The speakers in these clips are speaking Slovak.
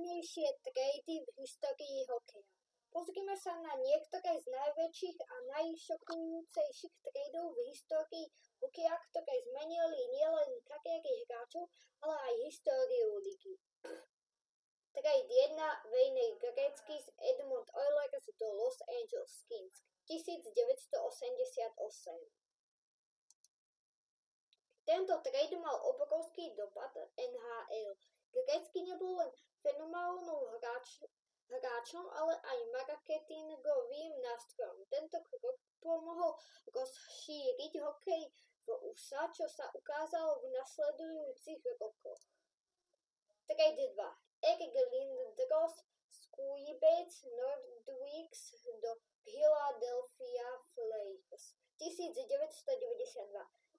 najšialenejšie trady v histórii hokeja. Pozrime sa na niektoré z najväčších a najšokujúcejších tradov v histórii hokeja, ktoré zmenili nielen kariéry hráčov, ale aj históriu ligy. Trade 1. Wayne Gretzky z Edmonton Oilers do Los Angeles Kings 1988. Tento trade mal obrovský dopad NHL. Gretzky nebol len fenomenálnym hráčom, ale aj marketingovým nástrojom. Tento krok pomohol rozšíriť hokej v USA, čo sa ukázalo v nasledujúcich rokoch. Trade 2. Eric Lindros z Quebec Nordiques do Philadelphia Flyers 1992.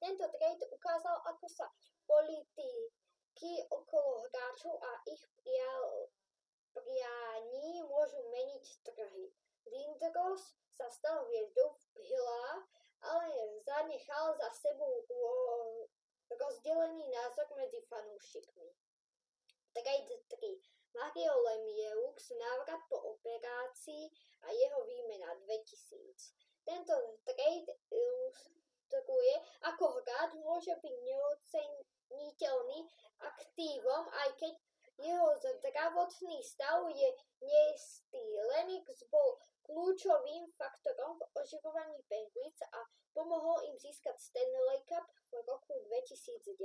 Tento trade ukázal, ako sa politiky okolo hráčov a ich prianí môžu meniť trhy. Lindros sa stal hviezdou v Philly, ale zanechal za sebou rozdelený názor medzi fanúšikmi. Trade 3. Mario Lemieux návrat po operácii a jeho výmena 2000. Tento trade ilustruje, ako hráč môže byť neoceniteľný aktívom, aj keď jeho zdravotný stav je neistý. Lemieux bol kľúčovým faktorom v oživovaní Penguins a pomohol im získať Stanley Cup v roku 2009.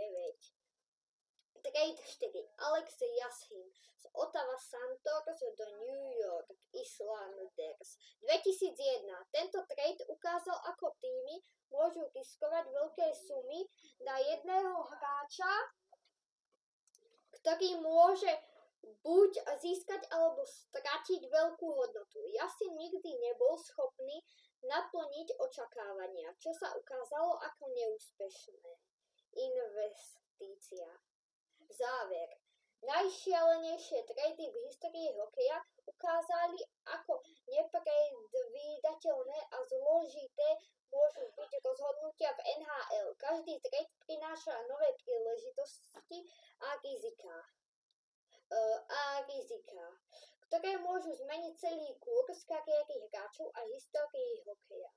Trade 4. Alex Yashin z Ottawa Senators do New York Islanders 2001. Tento trade ukázal, ako týmy môžu riskovať veľké sumy na jedného hráča, ktorý môže buď získať alebo stratiť veľkú hodnotu. Yashin nikdy nebol schopný naplniť očakávania, čo sa ukázalo ako neúspešné investícia. Záver. Najšialenejšie trady v histórii hokeja ukázali, ako nepredvídateľné a zložité môžu byť rozhodnutia v NHL. Každý trade prináša nové príležitosti a rizika, ktoré môžu zmeniť celý kurz kariéry hráčov a histórii hokeja.